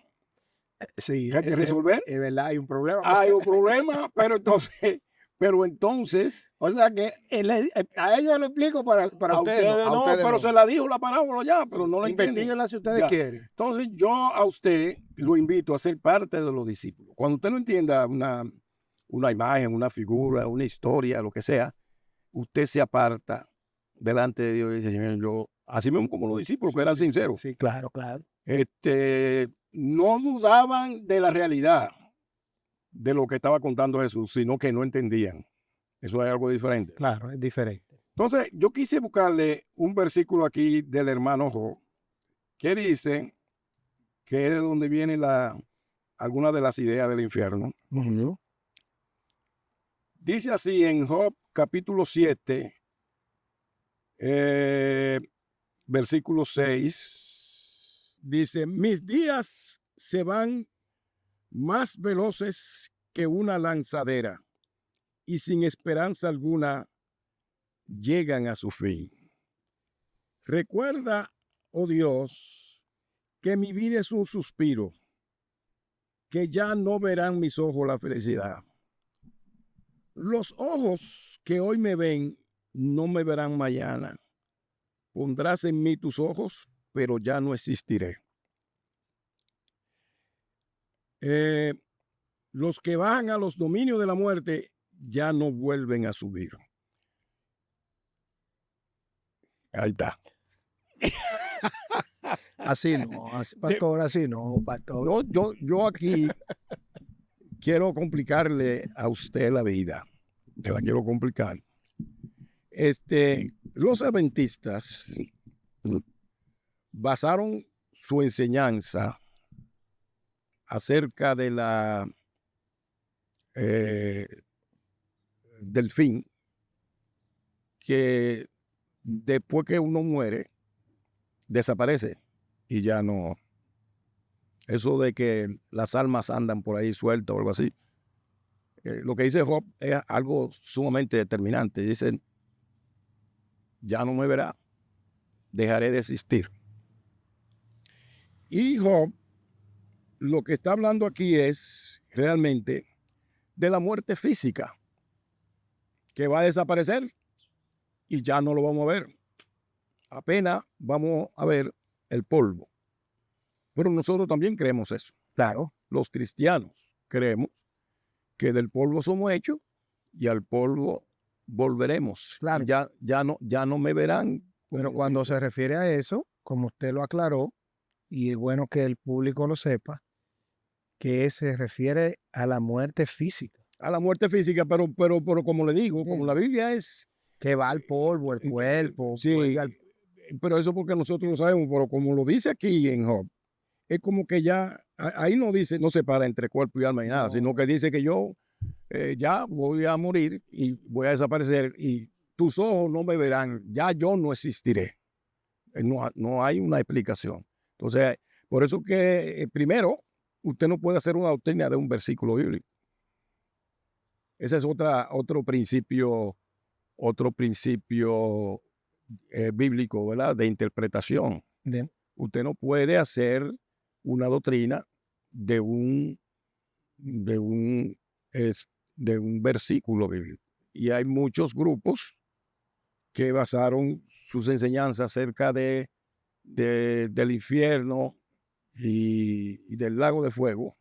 Sí, que hay que resolver. Es verdad, hay un problema. Hay un problema, pero entonces, o sea que a ellos lo explico para ustedes. No, pero se la dijo la parábola ya, pero no la entienden. Investíguenla si ustedes quieren. Entonces yo a usted lo invito a ser parte de los discípulos. Cuando usted no entienda una imagen, una figura, una historia, lo que sea, usted se aparta delante de Dios y dice, Señor, yo, así mismo como los discípulos que eran sinceros. Sí, claro. No dudaban de la realidad de lo que estaba contando Jesús, sino que no entendían. Eso es algo diferente. Claro, es diferente. Entonces, yo quise buscarle un versículo aquí del hermano Job, que dice que es de donde viene alguna de las ideas del infierno. Dice así en Job capítulo 7, versículo 6. Dice, mis días se van más veloces que una lanzadera y sin esperanza alguna llegan a su fin. Recuerda, oh Dios, que mi vida es un suspiro, que ya no verán mis ojos la felicidad. Los ojos que hoy me ven no me verán mañana. Pondrás en mí tus ojos, pero ya no existiré. Los que bajan a los dominios de la muerte ya no vuelven a subir. Ahí está. Así no, pastor, así no, pastor. Yo aquí quiero complicarle a usted la vida. te la quiero complicar. Los adventistas basaron su enseñanza acerca de del fin, que después que uno muere, desaparece y ya no. Eso de que las almas andan por ahí sueltas o algo así. Lo que dice Job es algo sumamente determinante. Dice, ya no me verá, dejaré de existir. Y Job, lo que está hablando aquí es realmente de la muerte física, que va a desaparecer y ya no lo vamos a ver. Apenas vamos a ver el polvo. Pero nosotros también creemos eso. Claro. Los cristianos creemos que del polvo somos hechos y al polvo volveremos. Claro. Ya no me verán. Pero cuando se refiere a eso, como usted lo aclaró, y es bueno que el público lo sepa, que se refiere a la muerte física. A la muerte física, pero como le digo, como la Biblia es... Que va al polvo, el cuerpo. Sí, pero eso porque nosotros lo sabemos, pero como lo dice aquí en Job, es como que ya, ahí no dice, no separa entre cuerpo y alma y nada, sino que dice que yo ya voy a morir y voy a desaparecer y tus ojos no me verán, ya yo no existiré. No hay una explicación. Entonces, por eso que primero, usted no puede hacer una doctrina de un versículo bíblico. Ese es otro principio bíblico, ¿verdad? De interpretación. Bien. Usted no puede hacer una doctrina de un versículo bíblico. Y hay muchos grupos que basaron sus enseñanzas acerca del infierno y del lago de fuego,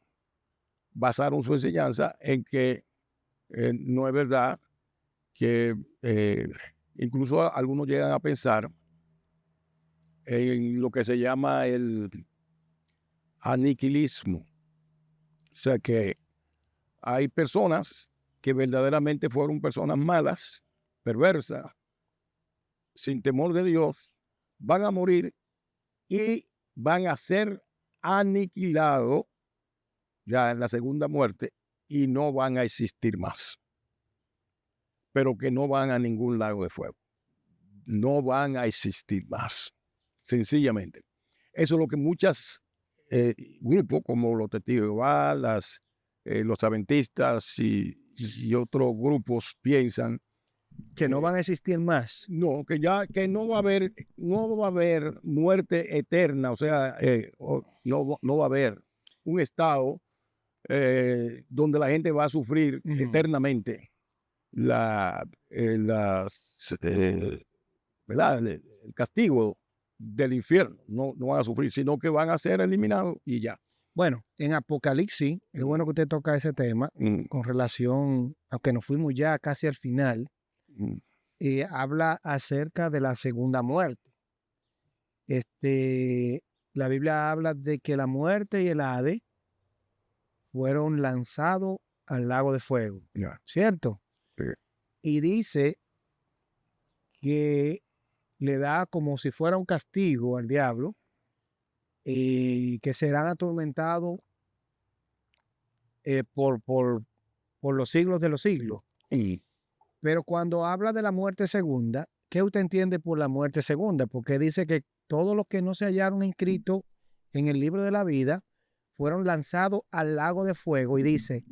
basaron su enseñanza en que no es verdad, que incluso algunos llegan a pensar en lo que se llama el aniquilismo. O sea que hay personas que verdaderamente fueron personas malas, perversas, sin temor de Dios, van a morir y van a ser aniquilados ya en la segunda muerte y no van a existir más. Pero que no van a ningún lago de fuego. No van a existir más. Sencillamente. Eso es lo que muchas grupos como los testigos de Jehová, los adventistas y otros grupos piensan que no van a existir más. No, que no va a haber muerte eterna, o sea, no va a haber un estado donde la gente va a sufrir eternamente ¿verdad? El castigo del infierno. No van a sufrir, sino que van a ser eliminados y ya. Bueno, en Apocalipsis, es bueno que usted toca ese tema con relación, aunque nos fuimos ya casi al final, habla acerca de la segunda muerte. La Biblia habla de que la muerte y el Hades fueron lanzados al lago de fuego, ¿cierto? Sí. Y dice que le da como si fuera un castigo al diablo, que serán atormentados por los siglos de los siglos. Pero cuando habla de la muerte segunda, ¿qué usted entiende por la muerte segunda? Porque dice que todos los que no se hallaron inscritos en el libro de la vida fueron lanzados al lago de fuego, y dice,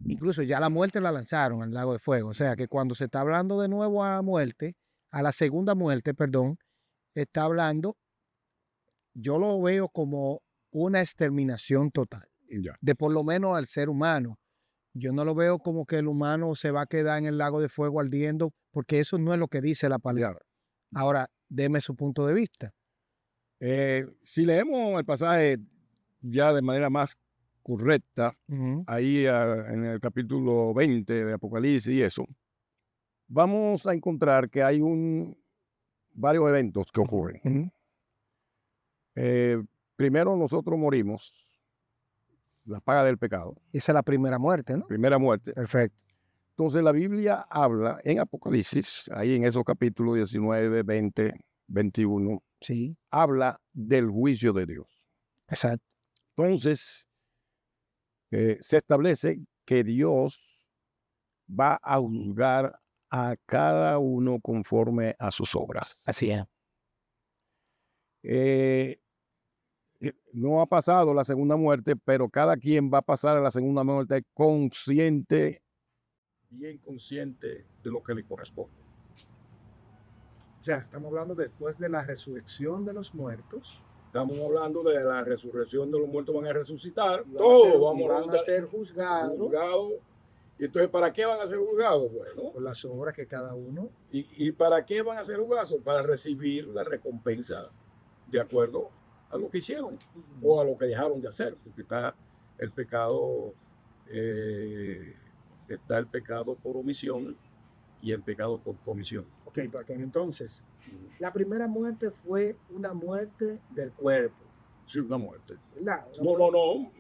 incluso ya la muerte la lanzaron al lago de fuego. O sea que cuando se está hablando de nuevo a la muerte, a la segunda muerte, perdón, está hablando, yo lo veo como una exterminación total, de por lo menos al ser humano. Yo no lo veo como que el humano se va a quedar en el lago de fuego ardiendo, porque eso no es lo que dice la palabra. Ahora, deme su punto de vista. Si leemos el pasaje ya de manera más correcta, ahí en el capítulo 20 de Apocalipsis y eso, vamos a encontrar que hay varios eventos que ocurren. Primero nosotros morimos, la paga del pecado. Esa es la primera muerte, ¿no? Primera muerte. Perfecto. Entonces la Biblia habla en Apocalipsis, ahí en esos capítulos 19, 20, 21, Sí, habla del juicio de Dios. exacto. Entonces se establece que Dios va a juzgar a cada uno conforme a sus obras. Así es. Eh, no ha pasado la segunda muerte, pero cada quien va a pasar a la segunda muerte consciente, bien consciente de lo que le corresponde. O sea, estamos hablando después de la resurrección de los muertos. Estamos hablando de la resurrección de los muertos, van a resucitar, Y todos van a ser juzgados juzgados. Y entonces, ¿para qué van a ser juzgados? Bueno, por las obras que cada uno. ¿y para qué van a ser juzgados? Para recibir la recompensa de acuerdo a lo que hicieron o a lo que dejaron de hacer, porque está el pecado, por omisión y el pecado por comisión. Ok, porque entonces, la primera muerte fue una muerte del cuerpo, Sí, una muerte. ¿verdad? No.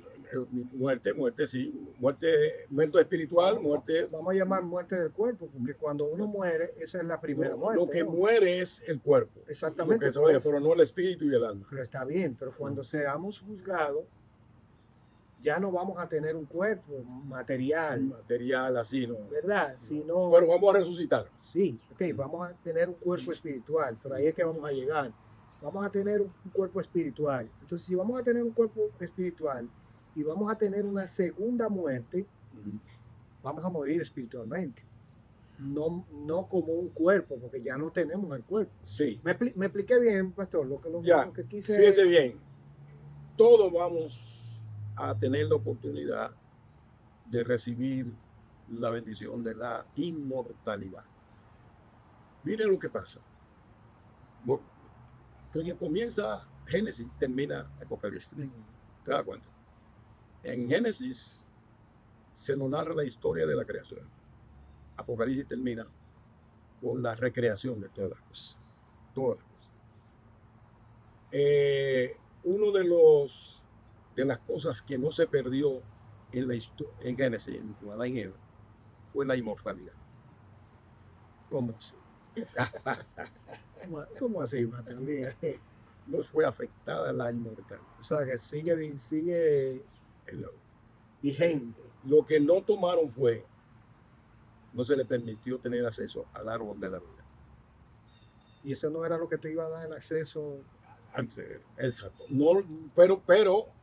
Muerte, sí. Muerte espiritual, muerte. Vamos a llamar muerte del cuerpo, porque cuando uno muere, esa es la primera muerte. Lo que ¿no? muere es el cuerpo. Exactamente. Lo que se oye, pero no el espíritu y el alma. Pero está bien, pero cuando seamos juzgados, ya no vamos a tener un cuerpo material, Material así, ¿no? ¿verdad? Sino, Pero vamos a resucitar. sí, ok, vamos a tener un cuerpo espiritual, pero ahí es que vamos a llegar. Vamos a tener un cuerpo espiritual. Entonces, si vamos a tener un cuerpo espiritual y vamos a tener una segunda muerte, vamos a morir espiritualmente. No como un cuerpo, porque ya no tenemos el cuerpo. Sí. Me expliqué bien, pastor, lo que quise. Fíjese bien, todos vamos a tener la oportunidad de recibir la bendición de la inmortalidad. Miren lo que pasa. Cuando comienza Génesis, termina Apocalipsis. ¿Te das cuenta? En Génesis se nos narra la historia de la creación. Apocalipsis termina con la recreación de todas las cosas. Todas las cosas. Uno de las cosas que no se perdió en Génesis, en Adán y Eva, fue la inmortalidad. ¿Cómo así? ¿Cómo así, Mateo? No fue afectada la inmortalidad. O sea, que sigue vigente. Lo que no tomaron fue, no se le permitió tener acceso al árbol de la vida. Y eso no era lo que te iba a dar el acceso. Antes, exacto. No, pero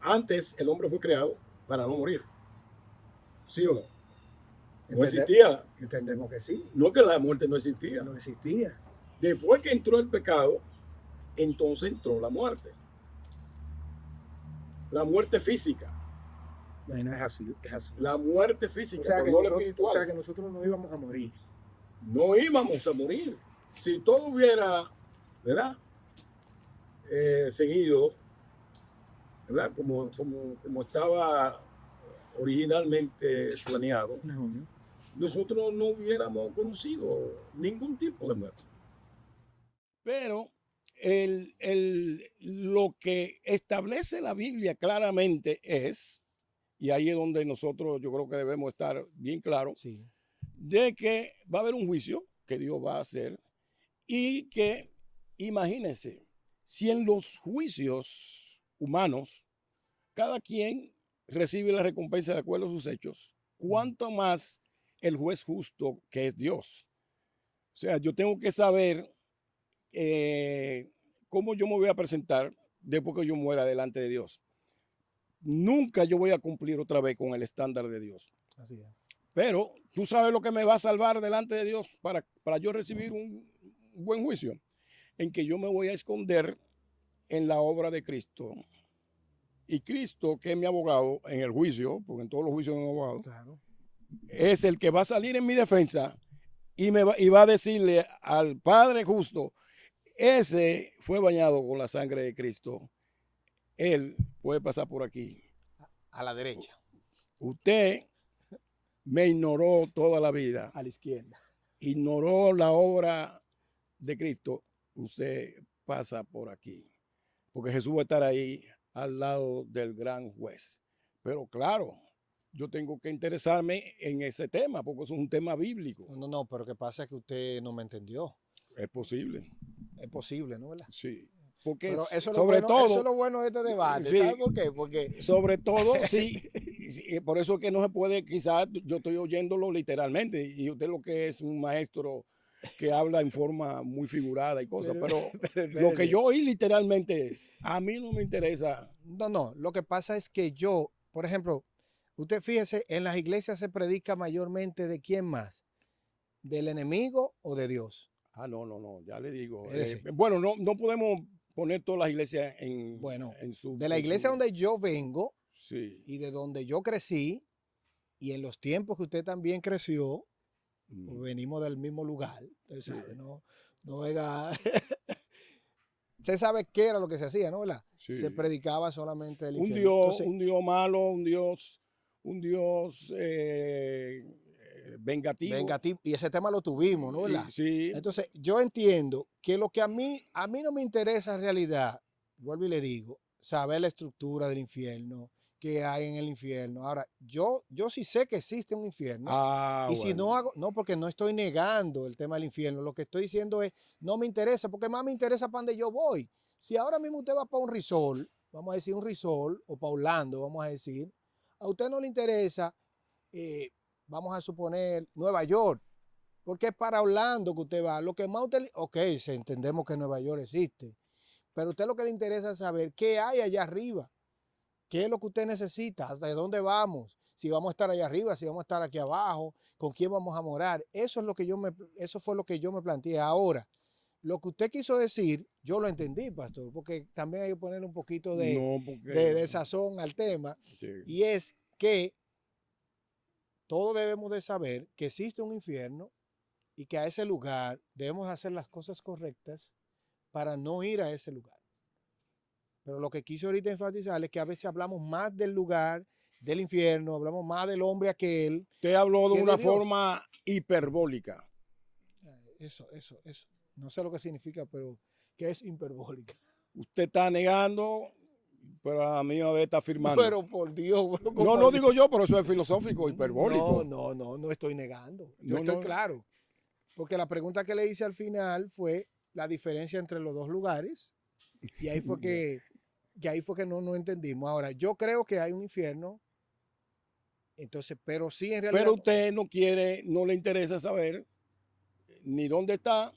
antes el hombre fue creado para no morir. ¿Sí o no? No existía. Entendemos que sí. No, que la muerte no existía. No existía. Después que entró el pecado, entonces entró la muerte. La muerte física. Bueno, es así. La muerte física, O sea, pero no la espiritual. O sea, que nosotros no íbamos a morir. No íbamos a morir. Si todo hubiera, ¿verdad? Seguido, ¿verdad? Como estaba originalmente planeado, nosotros no hubiéramos conocido ningún tipo de muerte. Pero lo que establece la Biblia claramente es, y ahí es donde nosotros yo creo que debemos estar bien claros, Sí. de que va a haber un juicio que Dios va a hacer y que, imagínense, si en los juicios humanos cada quien recibe la recompensa de acuerdo a sus hechos, ¿cuánto más el juez justo que es Dios? O sea, yo tengo que saber cómo yo me voy a presentar después que yo muera delante de Dios. Nunca yo voy a cumplir otra vez con el estándar de Dios. Así es. Pero tú sabes lo que me va a salvar delante de Dios para yo recibir un buen juicio, en que yo me voy a esconder en la obra de Cristo. Y Cristo, que es mi abogado en el juicio, porque en todos los juicios hay un abogado, Claro. es el que va a salir en mi defensa y va a decirle al Padre justo, ese fue bañado con la sangre de Cristo, él puede pasar por aquí. A la derecha. Usted me ignoró toda la vida. A la izquierda. Ignoró la obra de Cristo, usted pasa por aquí. Porque Jesús va a estar ahí al lado del gran juez. Pero claro, yo tengo que interesarme en ese tema, porque es un tema bíblico. No, pero lo que pasa es que usted no me entendió. Es posible, Es posible, ¿no? ¿Verdad? sí. Porque Pero eso es lo sobre bueno, eso es todo, lo bueno de este debate. sí, ¿Sabe por qué? Porque sobre todo, sí, por eso es que no se puede, quizás yo estoy oyéndolo literalmente, y usted lo que es un maestro que habla en forma muy figurada y cosas, pero lo que espérese. yo oí literalmente es, a mí no me interesa. No, lo que pasa es que yo, por ejemplo, usted fíjese, en las iglesias se predica mayormente de quién más, del enemigo o de Dios. No, ya le digo. Es decir, Bueno, no podemos poner todas las iglesias bueno, en su... de la en iglesia su- donde yo vengo sí. y de donde yo crecí y en los tiempos que usted también creció, pues Mm, venimos del mismo lugar, usted sí, sabe, no venga. Usted sabe qué era lo que se hacía, ¿no? ¿Verdad? Se sí. predicaba solamente del infierno. Entonces, Un Dios malo, un Dios vengativo. venga, y ese tema lo tuvimos, ¿no? ¿Verdad? Sí, Entonces, yo entiendo que lo que a mí no me interesa en realidad, vuelvo y le digo, saber la estructura del infierno, qué hay en el infierno. Ahora, yo sí sé que existe un infierno, y si bueno. no hago, no, porque no estoy negando el tema del infierno, lo que estoy diciendo es, no me interesa, porque más me interesa para donde yo voy. Si ahora mismo usted va para un resort, vamos a decir un resort, o para Orlando, vamos a decir, a usted no le interesa, eh, vamos a suponer Nueva York, porque es para Orlando que usted va. Lo que más usted, ok, entendemos que Nueva York existe, pero a usted lo que le interesa es saber qué hay allá arriba, qué es lo que usted necesita, hasta dónde vamos, si vamos a estar allá arriba, si vamos a estar aquí abajo, con quién vamos a morar. Eso fue lo que yo me planteé. Ahora, lo que usted quiso decir, yo lo entendí, pastor, porque también hay que poner un poquito de, No, de, porque... de sazón al tema, sí. y es que todos debemos de saber que existe un infierno y que a ese lugar debemos hacer las cosas correctas para no ir a ese lugar. Pero lo que quiso ahorita enfatizar es que a veces hablamos más del lugar, del infierno, hablamos más del hombre aquel Usted habló de que de una Dios. forma hiperbólica. Eso. No sé lo que significa, pero que es hiperbólica. Usted está negando, pero a la misma vez está afirmando. Pero por Dios, bueno, No como digo yo, pero eso es filosófico, hiperbólico. no estoy negando. Yo No, estoy no. claro. Porque la pregunta que le hice al final fue la diferencia entre los dos lugares. Y ahí fue que no entendimos. Ahora, yo creo que hay un infierno. Entonces, pero sí en realidad. Pero usted no quiere, no le interesa saber ni dónde está,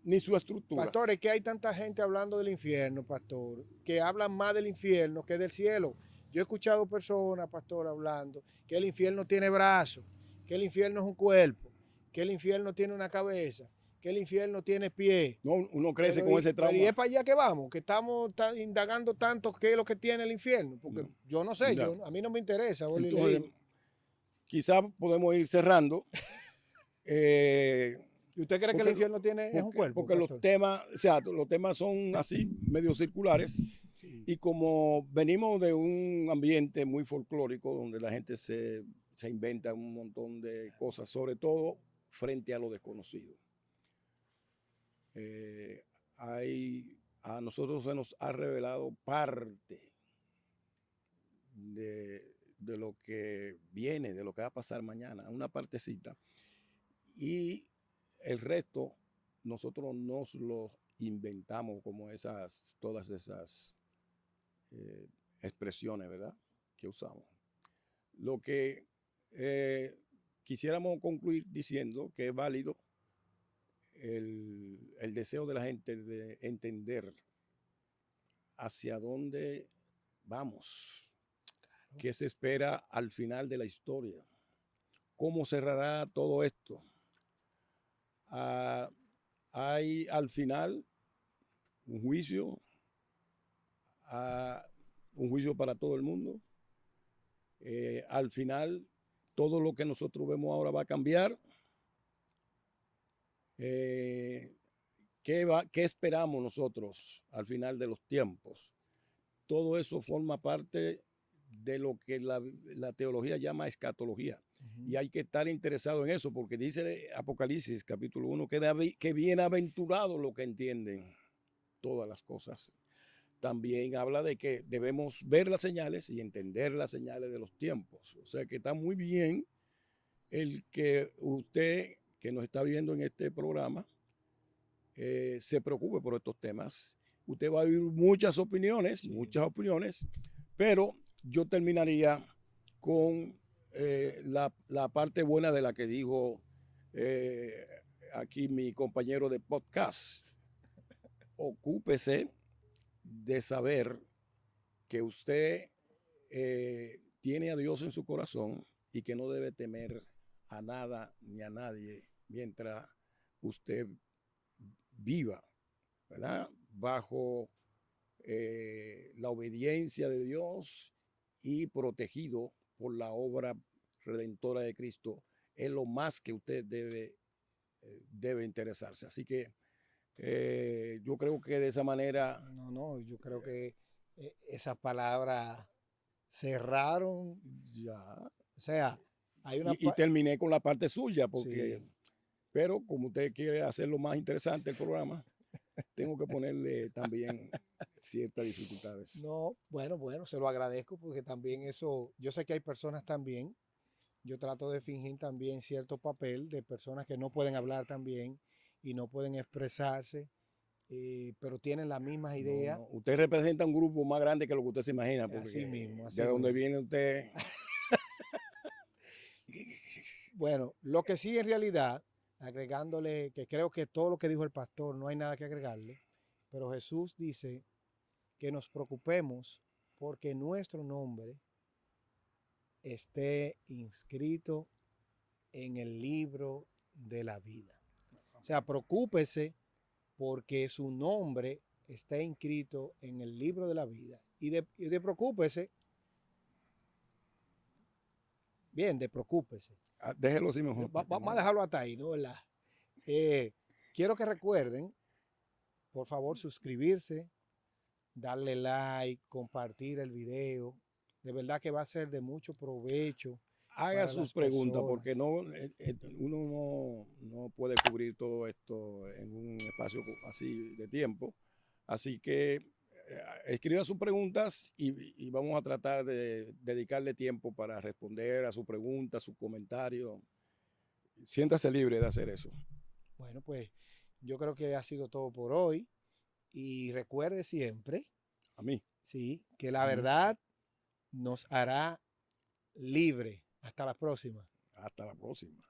ni su estructura. Pastor, es que hay tanta gente hablando del infierno, pastor, que hablan más del infierno que del cielo. Yo he escuchado personas, pastor, hablando que el infierno tiene brazos, que el infierno es un cuerpo, que el infierno tiene una cabeza, que el infierno tiene pie. No, uno crece Pero con ese y es trauma. para allá que vamos, que estamos indagando tanto qué es lo que tiene el infierno, porque No, yo no sé, no. a mí no me interesa. Entonces, quizás podemos ir cerrando. ¿Y usted cree que el Porque, infierno es un cuerpo, porque los pastor? temas, o sea, los temas son así, medio circulares. Sí. Y como venimos de un ambiente muy folclórico, donde la gente se inventa un montón de cosas, sobre todo frente a lo desconocido. A nosotros se nos ha revelado parte de lo que viene, de lo que va a pasar mañana, una partecita. Y el resto nosotros nos lo inventamos como todas esas expresiones, ¿verdad? Que usamos. Lo que quisiéramos concluir diciendo que es válido el deseo de la gente de entender hacia dónde vamos, qué se espera al final de la historia, cómo cerrará todo esto. Hay al final un juicio para todo el mundo. Al final, todo lo que nosotros vemos ahora va a cambiar. ¿Qué esperamos nosotros al final de los tiempos? Todo eso forma parte de lo que la teología llama escatología. Y hay que estar interesado en eso, porque dice Apocalipsis capítulo 1 que bienaventurado lo que entienden todas las cosas. también habla de que debemos ver las señales y entender las señales de los tiempos. O sea que está muy bien el que usted que nos está viendo en este programa se preocupe por estos temas. Usted va a oír muchas opiniones, pero yo terminaría con la parte buena de la que dijo aquí mi compañero de podcast. Ocúpese de saber que usted tiene a Dios en su corazón y que no debe temer a nada ni a nadie mientras usted viva, ¿verdad? Bajo la obediencia de Dios y protegido por la obra redentora de Cristo, es lo más que usted debe interesarse. Así que yo creo que de esa manera... No, yo creo que esas palabras cerraron, Ya. o sea, hay una... Y terminé con la parte suya, porque, Sí. pero como usted quiere hacerlo más interesante el programa, tengo que ponerle también ciertas dificultades. No, bueno, se lo agradezco porque también eso, yo sé que hay personas también, yo trato de fingir también cierto papel de personas que no pueden hablar también y no pueden expresarse, pero tienen las mismas ideas. No. Usted representa un grupo más grande que lo que usted se imagina, porque Así mismo, así de donde mismo. viene usted... Bueno, lo que sí en realidad, agregándole, que creo que todo lo que dijo el pastor no hay nada que agregarle, pero Jesús dice que nos preocupemos porque nuestro nombre esté inscrito en el libro de la vida. O sea, preocúpese porque su nombre esté inscrito en el libro de la vida. Y de preocúpese, bien, de preocúpese. Déjelo así mejor. Vamos a dejarlo hasta ahí, ¿no? ¿Verdad? Quiero que recuerden, por favor, suscribirse, darle like, compartir el video. De verdad que va a ser de mucho provecho Haga para sus las preguntas, porque personas. uno no puede cubrir todo esto en un espacio así de tiempo. Así que escriba sus preguntas y vamos a tratar de dedicarle tiempo para responder a sus preguntas, sus comentarios. Siéntase libre de hacer eso. Bueno, pues yo creo que ha sido todo por hoy. Y recuerde siempre, A mí. sí, que la verdad nos hará libre. Hasta la próxima. Hasta la próxima.